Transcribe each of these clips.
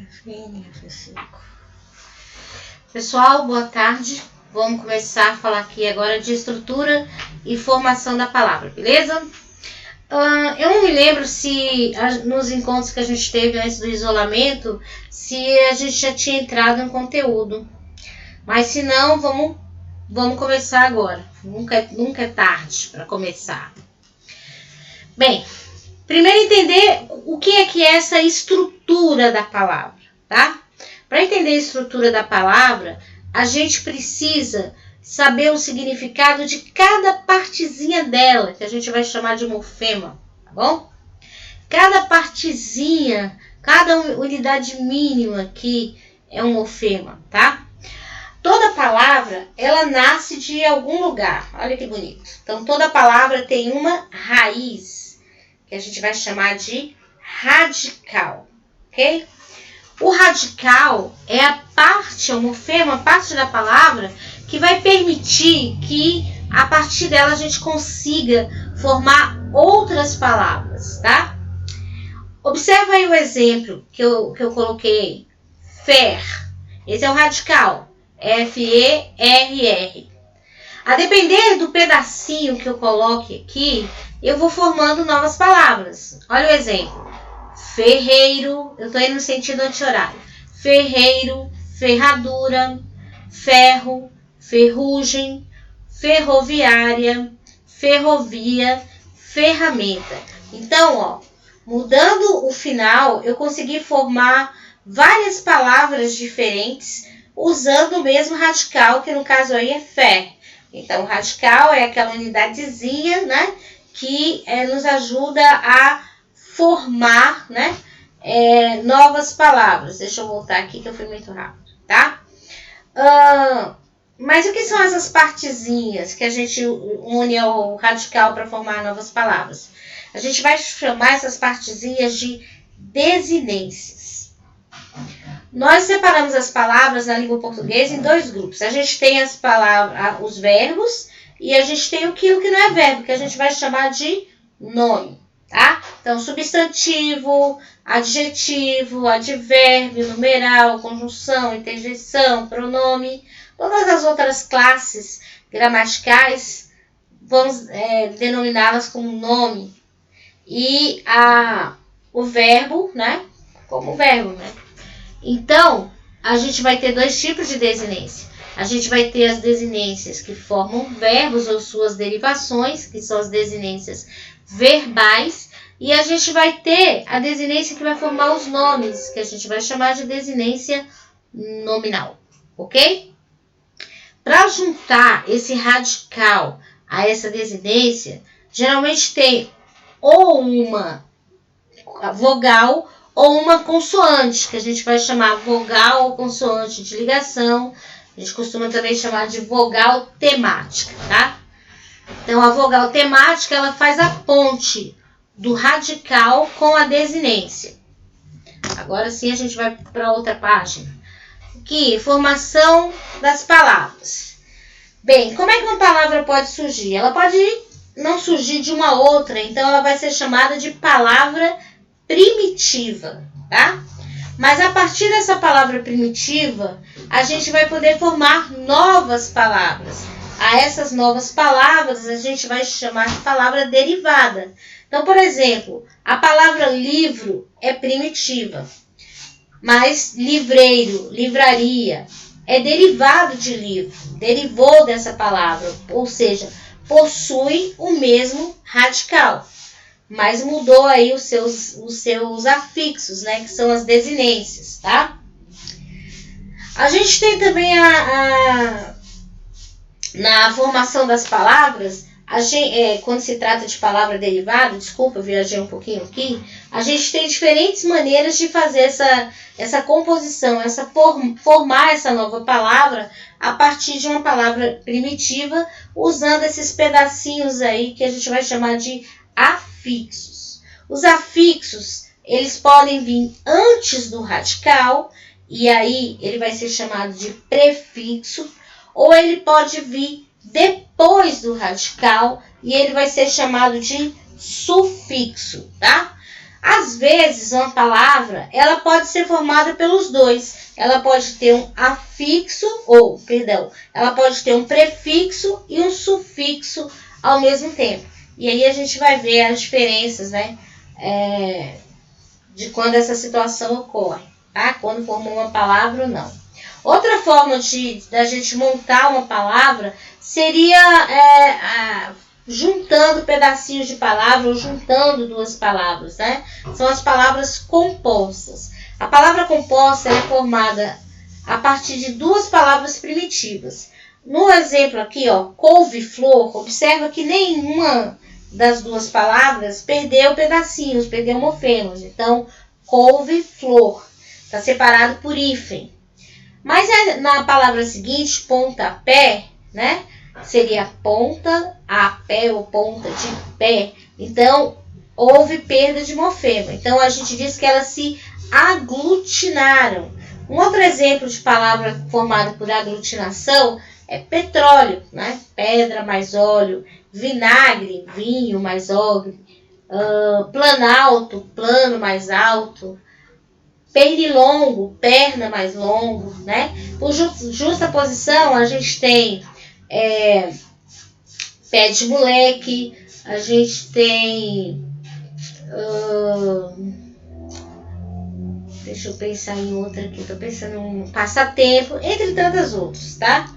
F, F5. Pessoal, boa tarde. Vamos começar a falar aqui agora de estrutura e formação da palavra, beleza? Eu não me lembro se nos encontros que a gente teve antes do isolamento, se a gente já tinha entrado em conteúdo. Mas se não, vamos começar agora. Nunca é tarde para começar. Bem, primeiro entender o que é essa estrutura da palavra, tá? Para entender a estrutura da palavra, a gente precisa saber o significado de cada partezinha dela, que a gente vai chamar de morfema, tá bom? Cada partezinha, cada unidade mínima aqui é um morfema, tá? Toda palavra, ela nasce de algum lugar. Olha que bonito. Então, toda palavra tem uma raiz, que a gente vai chamar de radical, ok? O radical é a parte, o morfema, a parte da palavra que vai permitir que, a partir dela, a gente consiga formar outras palavras, tá? Observa aí o exemplo que eu coloquei. Fer. Esse é o radical. F-E-R-R. A depender do pedacinho que eu coloque aqui, eu vou formando novas palavras. Olha o exemplo. Ferreiro, eu estou indo no sentido anti-horário. Ferreiro, ferradura, ferro, ferrugem, ferroviária, ferrovia, ferramenta. Então, ó, mudando o final, eu consegui formar várias palavras diferentes usando o mesmo radical, que no caso aí é fer. Então, o radical é aquela unidadezinha, né, que nos ajuda a formar, né, novas palavras. Deixa eu voltar aqui que eu fui muito rápido, tá? Mas o que são essas partezinhas que a gente une ao radical para formar novas palavras? A gente vai chamar essas partezinhas de desinências. Nós separamos as palavras na língua portuguesa em dois grupos. A gente tem as palavras, os verbos, e a gente tem aquilo que não é verbo, que a gente vai chamar de nome, tá? Então, substantivo, adjetivo, advérbio, numeral, conjunção, interjeição, pronome, todas as outras classes gramaticais, vamos denominá-las como nome. E o verbo, né, como verbo, né? Então, a gente vai ter dois tipos de desinência. A gente vai ter as desinências que formam verbos ou suas derivações, que são as desinências verbais, e a gente vai ter a desinência que vai formar os nomes, que a gente vai chamar de desinência nominal, ok? Para juntar esse radical a essa desinência, geralmente tem ou uma vogal ou uma consoante, que a gente vai chamar vogal ou consoante de ligação. A gente costuma também chamar de vogal temática, tá? Então, a vogal temática, ela faz a ponte do radical com a desinência. Agora sim, a gente vai para outra página. Aqui, formação das palavras. Bem, como é que uma palavra pode surgir? Ela pode não surgir de uma outra, então ela vai ser chamada de palavra primitiva, tá? Mas a partir dessa palavra primitiva, a gente vai poder formar novas palavras. A essas novas palavras, a gente vai chamar de palavra derivada. Então, por exemplo, a palavra livro é primitiva, mas livreiro, livraria, é derivado de livro, derivou dessa palavra, ou seja, possui o mesmo radical, mas mudou aí os seus afixos, né, que são as desinências, tá? A gente tem também na formação das palavras, quando se trata de palavra derivada, desculpa, eu viajei um pouquinho aqui, a gente tem diferentes maneiras de fazer essa composição, formar essa nova palavra a partir de uma palavra primitiva, usando esses pedacinhos aí que a gente vai chamar de afixos. Os afixos, eles podem vir antes do radical, e aí ele vai ser chamado de prefixo, ou ele pode vir depois do radical, e ele vai ser chamado de sufixo, tá? Às vezes, uma palavra, ela pode ser formada pelos dois. Ela pode ter um afixo, ela pode ter um prefixo e um sufixo ao mesmo tempo. E aí a gente vai ver as diferenças, né, de quando essa situação ocorre, tá? Quando formou uma palavra ou não. Outra forma da gente montar uma palavra seria juntando pedacinhos de palavra ou juntando duas palavras, né? São as palavras compostas. A palavra composta é formada a partir de duas palavras primitivas. No exemplo aqui, ó, couve-flor, observa que nenhuma das duas palavras perdeu pedacinhos, perdeu morfemas. Então, couve-flor está separado por hífen. Mas na palavra seguinte, pontapé, né? Seria ponta a pé ou ponta de pé. Então, houve perda de morfema. Então, a gente diz que elas se aglutinaram. Um outro exemplo de palavra formada por aglutinação é petróleo, né? Pedra mais óleo, vinagre, vinho mais ogre, planalto, plano mais alto, pernilongo, perna mais longo, né? Por justa posição, a gente tem pé de moleque, a gente tem... deixa eu pensar em outra aqui, tô pensando em um passatempo, entre tantas outras, tá?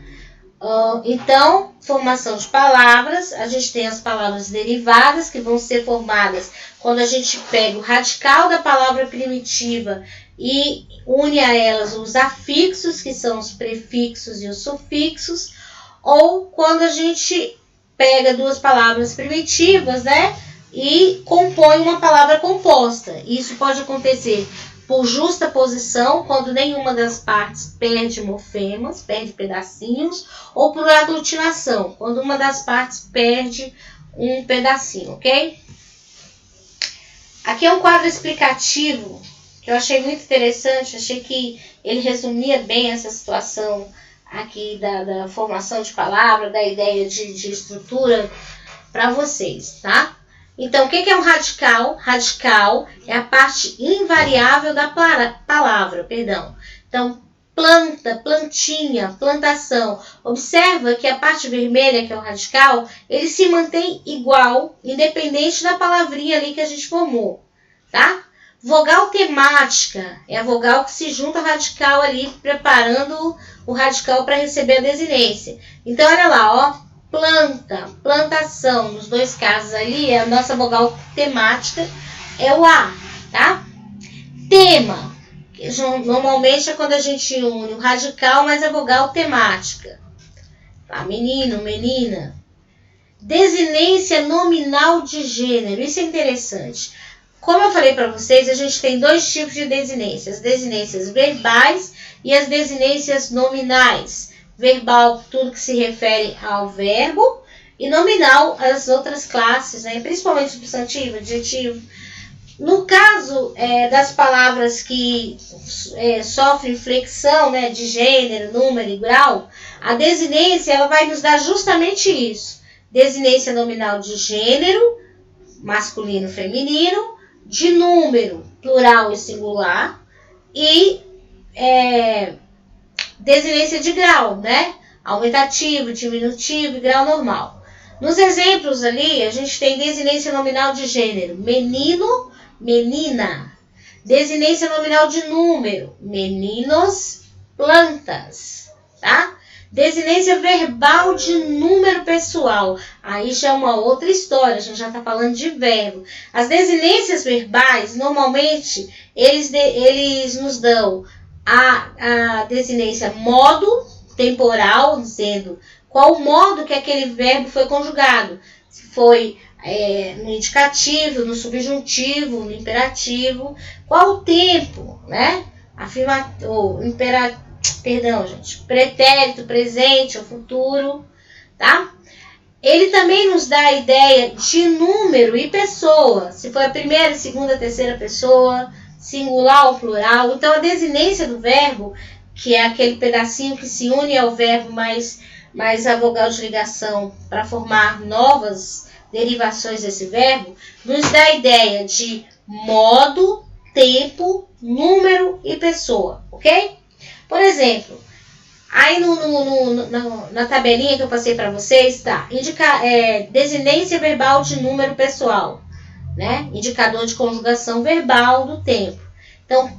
Então, formação de palavras, a gente tem as palavras derivadas, que vão ser formadas quando a gente pega o radical da palavra primitiva e une a elas os afixos, que são os prefixos e os sufixos, ou quando a gente pega duas palavras primitivas, né, e compõe uma palavra composta. Isso pode acontecer por justa posição, quando nenhuma das partes perde morfemas, perde pedacinhos, ou por aglutinação, quando uma das partes perde um pedacinho, ok? Aqui é um quadro explicativo que eu achei muito interessante, achei que ele resumia bem essa situação aqui da formação de palavra, da ideia de estrutura para vocês, tá? Então, o que é um radical? Radical é a parte invariável da palavra, perdão. Então, planta, plantinha, plantação. Observa que a parte vermelha, que é o radical, ele se mantém igual, independente da palavrinha ali que a gente formou, tá? Vogal temática é a vogal que se junta ao radical ali, preparando o radical para receber a desinência. Então, olha lá, ó. Planta, plantação, nos dois casos ali, a nossa vogal temática é o A, tá? Tema, normalmente é quando a gente une o radical mais a vogal temática. Tá? Menino, menina. Desinência nominal de gênero, isso é interessante. Como eu falei para vocês, a gente tem dois tipos de desinências. As desinências verbais e as desinências nominais. Verbal, tudo que se refere ao verbo, e nominal, as outras classes, né? Principalmente substantivo, adjetivo. No caso das palavras que sofrem flexão, né, de gênero, número e grau, a desinência ela vai nos dar justamente isso. Desinência nominal de gênero, masculino, feminino, de número, plural e singular, e desinência de grau, né? Aumentativo, diminutivo e grau normal. Nos exemplos ali, a gente tem desinência nominal de gênero, menino, menina. Desinência nominal de número, meninos, plantas, tá? Desinência verbal de número pessoal. Aí já é uma outra história, a gente já está falando de verbo. As desinências verbais, normalmente, eles nos dão a desinência modo temporal, dizendo qual o modo que aquele verbo foi conjugado. Se foi no indicativo, no subjuntivo, no imperativo. Qual o tempo, né? Pretérito, presente ou futuro, tá? Ele também nos dá a ideia de número e pessoa. Se foi a primeira, segunda, terceira pessoa, singular ou plural. Então, a desinência do verbo, que é aquele pedacinho que se une ao verbo mais a vogal de ligação para formar novas derivações desse verbo, nos dá a ideia de modo, tempo, número e pessoa, ok? Por exemplo, aí na tabelinha que eu passei para vocês, tá? Desinência verbal de número pessoal, né? Indicador de conjugação verbal do tempo. Então,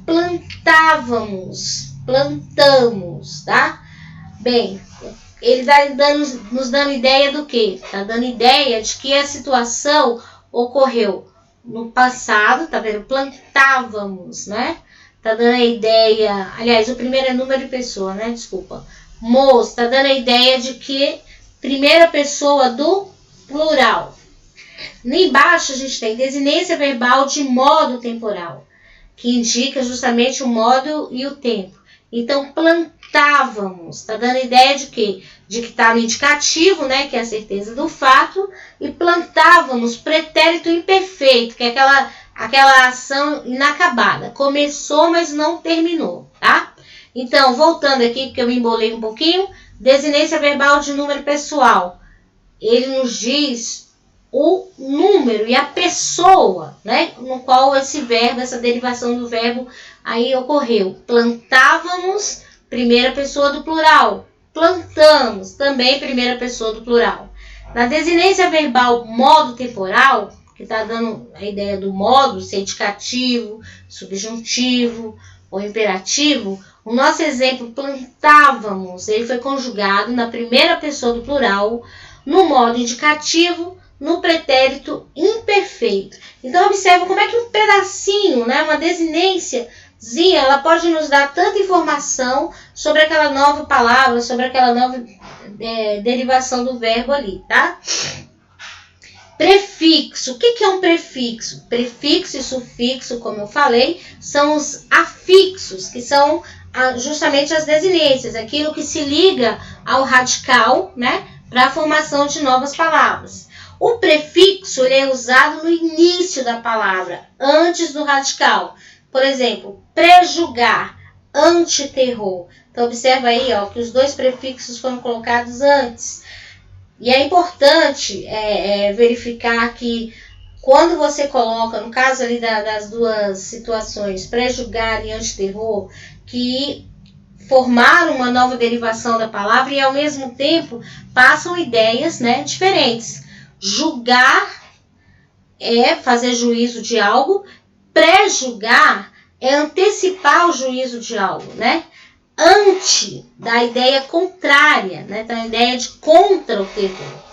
plantamos, tá? Bem, ele está nos dando ideia do quê? Está dando ideia de que a situação ocorreu no passado, tá vendo? Plantávamos, né? Tá dando a ideia... Aliás, o primeiro é número de pessoa, né? Desculpa. Tá dando a ideia de que primeira pessoa do plural. Embaixo a gente tem desinência verbal de modo temporal, que indica justamente o modo e o tempo. Então, plantávamos, está dando ideia de quê? De que está no indicativo, né, que é a certeza do fato, e plantávamos, pretérito imperfeito, que é aquela ação inacabada. Começou, mas não terminou, tá? Então, voltando aqui, porque eu me embolei um pouquinho, desinência verbal de número pessoal. Ele nos diz o número e a pessoa, né, no qual esse verbo, essa derivação do verbo aí ocorreu. Plantávamos, primeira pessoa do plural. Plantamos, também primeira pessoa do plural. Na desinência verbal modo temporal, que está dando a ideia do modo, ser indicativo, subjuntivo ou imperativo, o nosso exemplo plantávamos, ele foi conjugado na primeira pessoa do plural, no modo indicativo, no pretérito imperfeito. Então, observa como é que um pedacinho, né, uma desinênciazinha, ela pode nos dar tanta informação sobre aquela nova palavra, sobre aquela nova derivação do verbo ali, tá? Prefixo. O que é um prefixo? Prefixo e sufixo, como eu falei, são os afixos, que são justamente as desinências, aquilo que se liga ao radical, né, para a formação de novas palavras. O prefixo ele é usado no início da palavra, antes do radical. Por exemplo, prejulgar, antiterror. Então, observa aí ó, que os dois prefixos foram colocados antes. E é importante verificar que quando você coloca, no caso ali das duas situações, prejulgar e antiterror, que formaram uma nova derivação da palavra e ao mesmo tempo passam ideias, né, diferentes. Julgar é fazer juízo de algo, prejulgar é antecipar o juízo de algo, né? Anti, da ideia contrária, né? Da ideia de contra o terror.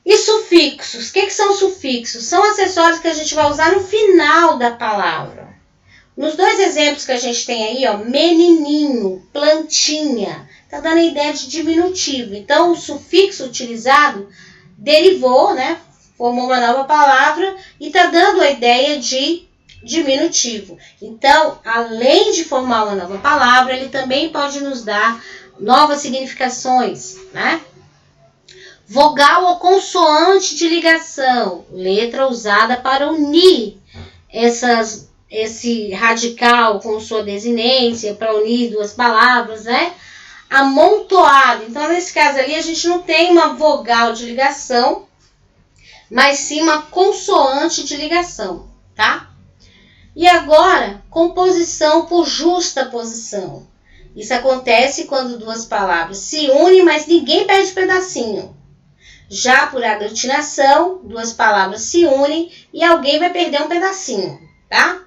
E sufixos, o que são sufixos? São acessórios que a gente vai usar no final da palavra. Nos dois exemplos que a gente tem aí, ó, menininho, plantinha, tá dando a ideia de diminutivo. Então, o sufixo utilizado derivou, né? Formou uma nova palavra e tá dando a ideia de diminutivo. Então, além de formar uma nova palavra, ele também pode nos dar novas significações, né? Vogal ou consoante de ligação, letra usada para unir esse radical com sua desinência, para unir duas palavras, né? Amontoado. Então, nesse caso ali, a gente não tem uma vogal de ligação, mas sim uma consoante de ligação, tá? E agora, composição por justa posição. Isso acontece quando duas palavras se unem, mas ninguém perde pedacinho. Já por aglutinação, duas palavras se unem e alguém vai perder um pedacinho, tá?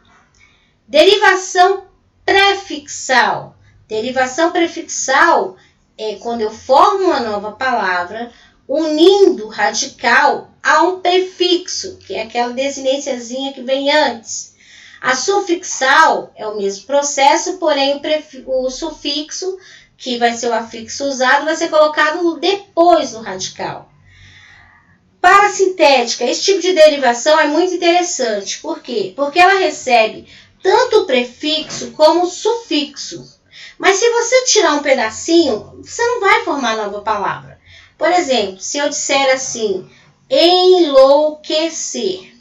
Derivação prefixal. Derivação prefixal é quando eu formo uma nova palavra unindo radical a um prefixo, que é aquela desinênciazinha que vem antes. A sufixal é o mesmo processo, porém o sufixo, que vai ser o afixo usado, vai ser colocado depois do radical. Parasintética, esse tipo de derivação é muito interessante. Por quê? Porque ela recebe tanto o prefixo como o sufixo. Mas se você tirar um pedacinho, você não vai formar nova palavra. Por exemplo, se eu disser assim, enlouquecer.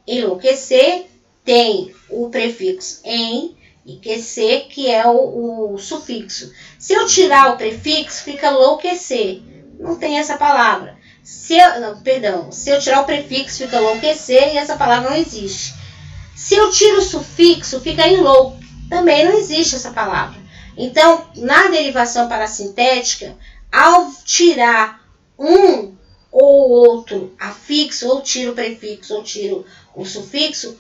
Enlouquecer tem o prefixo em e quecer, que é o sufixo. Se eu tirar o prefixo, fica louquecer. Não tem essa palavra. Se eu tirar o prefixo, fica enlouquecer e essa palavra não existe. Se eu tiro o sufixo, fica enlouco. Também não existe essa palavra. Então, na derivação parasintética, ao tirar um ou outro afixo, ou tiro o prefixo, ou tiro o sufixo,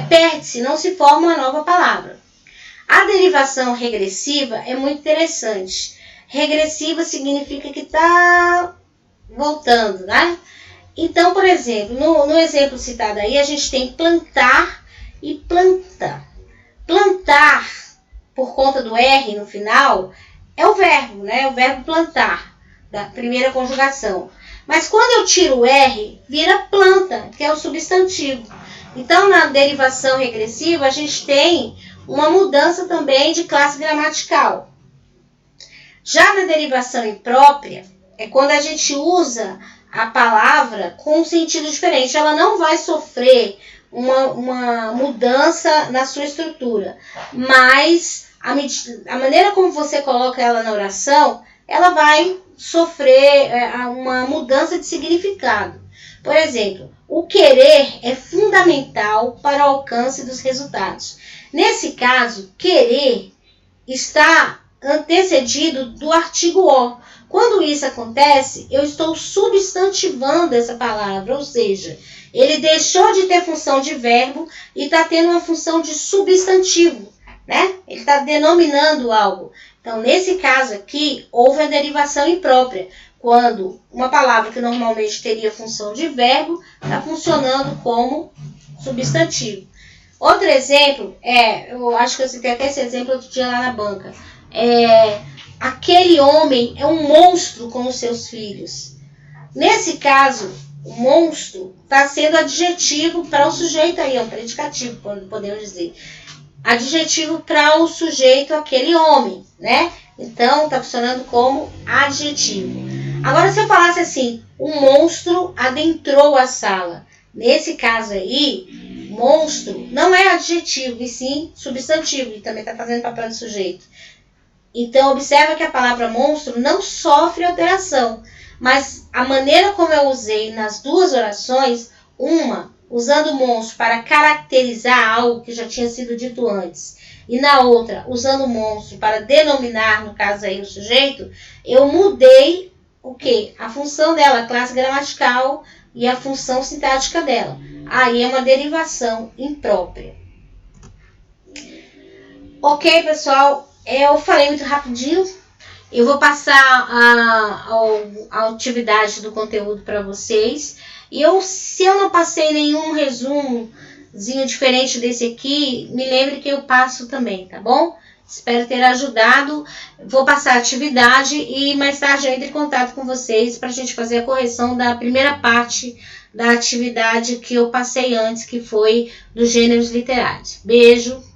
perde-se, não se forma uma nova palavra. A derivação regressiva é muito interessante. Regressiva significa que está voltando, né? Então, por exemplo, no exemplo citado aí, a gente tem plantar e planta. Plantar, por conta do R no final, é o verbo, né? O verbo plantar, da primeira conjugação. Mas quando eu tiro o R, vira planta, que é o substantivo. Então, na derivação regressiva, a gente tem uma mudança também de classe gramatical. Já na derivação imprópria, é quando a gente usa a palavra com um sentido diferente. Ela não vai sofrer uma mudança na sua estrutura, mas a maneira como você coloca ela na oração, ela vai sofrer uma mudança de significado. Por exemplo, o querer é fundamental para o alcance dos resultados. Nesse caso, querer está antecedido do artigo o. Quando isso acontece, eu estou substantivando essa palavra, ou seja, ele deixou de ter função de verbo e está tendo uma função de substantivo, né? Ele está denominando algo. Então, nesse caso aqui, houve a derivação imprópria, quando uma palavra que normalmente teria função de verbo está funcionando como substantivo. Outro exemplo eu acho que eu citei até esse exemplo outro dia lá na banca, aquele homem é um monstro com os seus filhos. Nesse caso, o monstro está sendo adjetivo para o sujeito aí, é um predicativo, podemos dizer. Adjetivo para o sujeito, aquele homem, né? Então, está funcionando como adjetivo. Agora, se eu falasse assim, um monstro adentrou a sala. Nesse caso aí, monstro não é adjetivo, e sim substantivo, e também está fazendo papel de sujeito. Então, observa que a palavra monstro não sofre alteração, mas a maneira como eu usei nas duas orações, uma usando monstro para caracterizar algo que já tinha sido dito antes, e na outra usando monstro para denominar, no caso aí, o sujeito, eu mudei o quê? A função dela, a classe gramatical e a função sintática dela. Aí é uma derivação imprópria. Ok, pessoal? Eu falei muito rapidinho. Eu vou passar a atividade do conteúdo para vocês. E se eu não passei nenhum resumozinho diferente desse aqui, me lembre que eu passo também, tá bom? Espero ter ajudado. Vou passar a atividade e mais tarde eu entro em contato com vocês para a gente fazer a correção da primeira parte da atividade que eu passei antes, que foi dos gêneros literários. Beijo!